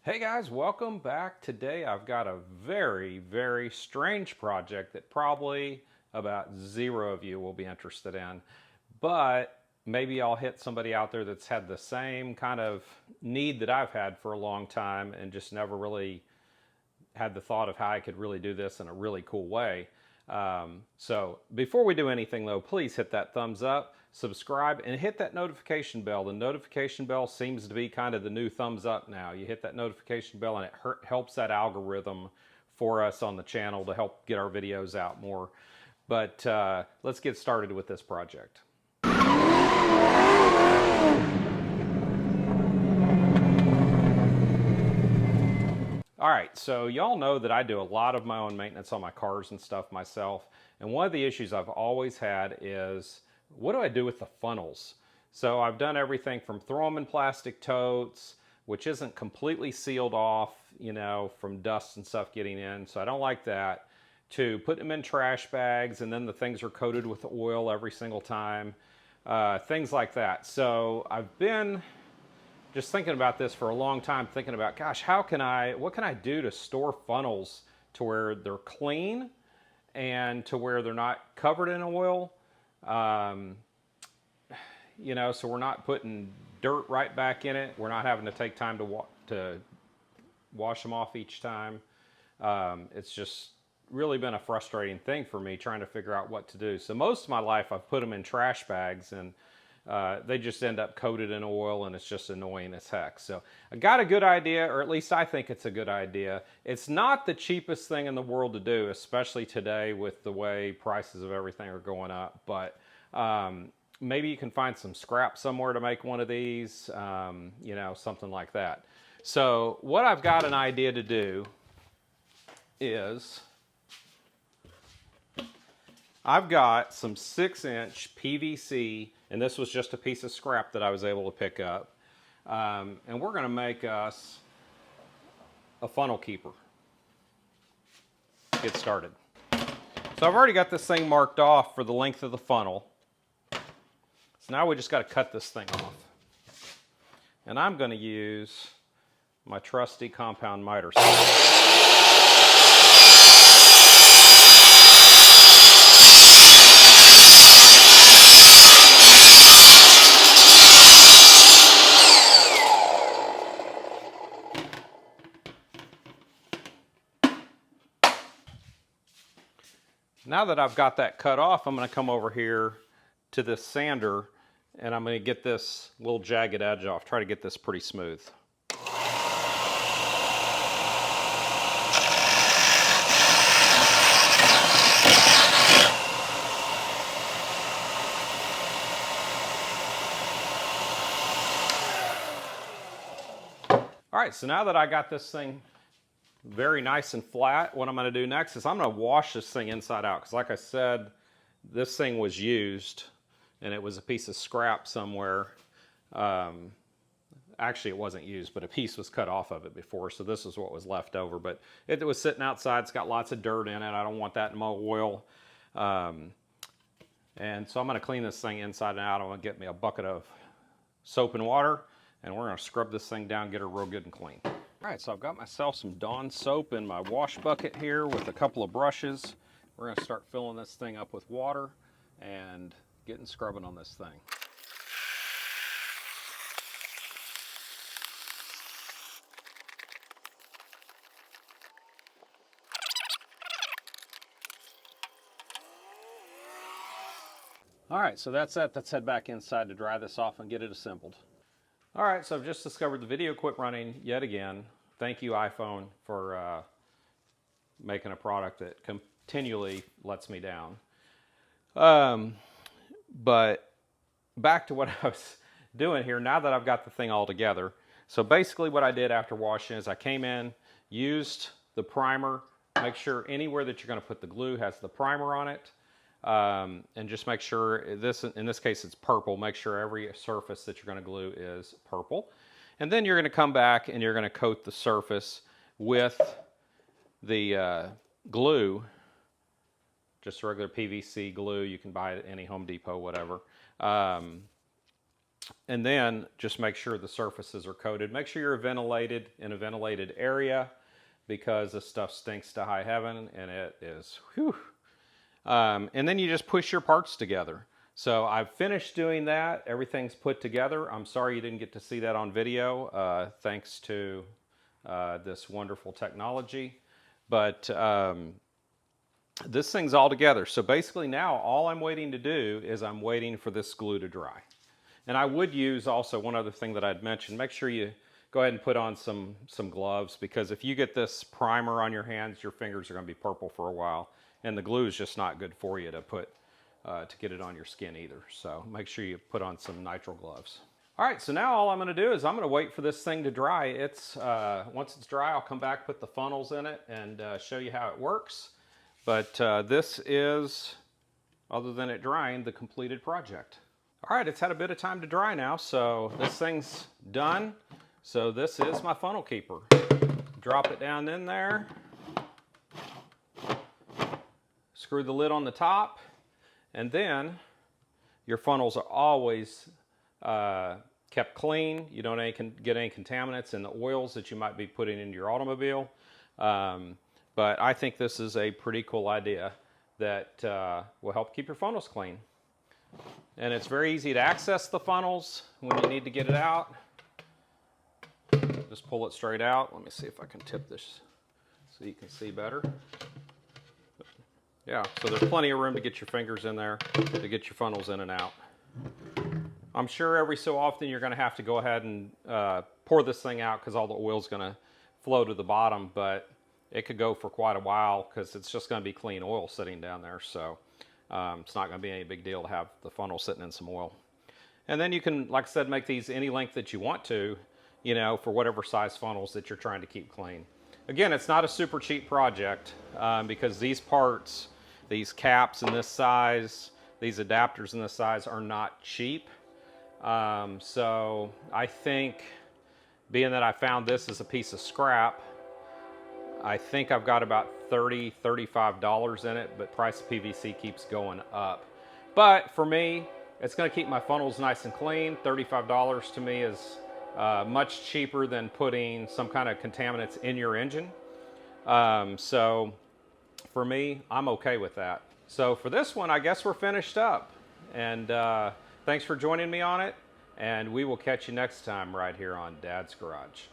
Hey guys, welcome back. Today I've got a very strange project that probably about zero of you will be interested in, but maybe I'll hit somebody out there that's had the same kind of need that I've had for a long time and just never really had the thought of how I could really do this in a really cool way. So before we do anything though, please hit that thumbs up, subscribe, and hit that notification bell. The notification bell seems to be kind of the new thumbs up now. You hit that notification bell and it helps that algorithm for us on the channel to help get our videos out more. But let's get started with this project. All right, so y'all know that I do a lot of my own maintenance on my cars and stuff myself. And one of the issues I've always had is, what do I do with the funnels? So I've done everything from throw them in plastic totes, which isn't completely sealed off, from dust and stuff getting in. So I don't like that. To put them in trash bags, and then the things are coated with oil every single time. Things like that. So I've been just thinking about this for a long time, thinking about, gosh, what can I do to store funnels to where they're clean and to where they're not covered in oil, so we're not putting dirt right back in it. We're not having to take time to wash them off each time. It's just really been a frustrating thing for me trying to figure out what to do. So most of my life I've put them in trash bags, and they just end up coated in oil, and it's just annoying as heck. So I got a good idea, or at least I think it's a good idea. It's not the cheapest thing in the world to do, especially today with the way prices of everything are going up. But maybe you can find some scrap somewhere to make one of these, something like that. So what I've got an idea to do is I've got some 6-inch PVC, and this was just a piece of scrap that I was able to pick up. And we're going to make us a funnel keeper. Get started. So I've already got this thing marked off for the length of the funnel. So now we just got to cut this thing off. And I'm going to use my trusty compound miter saw. Now that I've got that cut off, I'm going to come over here to this sander, and I'm going to get this little jagged edge off. Try to get this pretty smooth. All right, so now that I got this thing very nice and flat, what I'm going to do next is I'm going to wash this thing inside out, because like I said, this thing was used and it was a piece of scrap somewhere. Actually it wasn't used, but a piece was cut off of it before, so this is what was left over. But it was sitting outside. It's got lots of dirt in it. I don't want that in my oil. And so I'm going to clean this thing inside and out. I'm going to get me a bucket of soap and water, and we're going to scrub this thing down, get her real good and clean. All right, so I've got myself some Dawn soap in my wash bucket here with a couple of brushes. We're going to start filling this thing up with water and getting scrubbing on this thing. All right, so that's it. Let's head back inside to dry this off and get it assembled. All right, so I've just discovered the video quit running yet again. Thank you, iPhone, for making a product that continually lets me down. But back to what I was doing here, now that I've got the thing all together. So basically what I did after washing is I came in, used the primer, make sure anywhere that you're going to put the glue has the primer on it. And just make sure, in this case it's purple, make sure every surface that you're going to glue is purple. And then you're going to come back and you're going to coat the surface with the glue, just regular PVC glue. You can buy it at any Home Depot, whatever. And then just make sure the surfaces are coated. Make sure you're ventilated in a ventilated area, because this stuff stinks to high heaven, and it is, whew. And then you just push your parts together. So I've finished doing that. Everything's put together. I'm sorry you didn't get to see that on video, thanks to this wonderful technology. But this thing's all together. So basically now all I'm waiting to do is I'm waiting for this glue to dry. And I would use also one other thing that I'd mentioned. Make sure you go ahead and put on some gloves, because if you get this primer on your hands, your fingers are going to be purple for a while. And the glue is just not good for you to put to get it on your skin either. So make sure you put on some nitrile gloves. All right, so now all I'm going to do is I'm going to wait for this thing to dry. It's once it's dry, I'll come back, put the funnels in it, and show you how it works. But this is, other than it drying, the completed project. All right, it's had a bit of time to dry now, so this thing's done. So this is my funnel keeper. Drop it down in there. Screw the lid on the top, and then your funnels are always kept clean. You don't get any contaminants in the oils that you might be putting into your automobile. But I think this is a pretty cool idea that will help keep your funnels clean. And it's very easy to access the funnels when you need to get it out. Just pull it straight out. Let me see if I can tip this so you can see better. Yeah, so there's plenty of room to get your fingers in there to get your funnels in and out. I'm sure every so often you're going to have to go ahead and pour this thing out, because all the oil's going to flow to the bottom, but it could go for quite a while because it's just going to be clean oil sitting down there. So it's not going to be any big deal to have the funnel sitting in some oil. And then you can, like I said, make these any length that you want to, you know, for whatever size funnels that you're trying to keep clean. Again, it's not a super cheap project because these parts, these caps in this size, these adapters in this size are not cheap. So I think, being that I found this as a piece of scrap, I think I've got about $30, $35 in it, but price of PVC keeps going up. But for me, it's going to keep my funnels nice and clean. $35 to me is much cheaper than putting some kind of contaminants in your engine. So for me, I'm okay with that. So for this one, I guess we're finished up. And thanks for joining me on it. And we will catch you next time right here on Dad's Garage.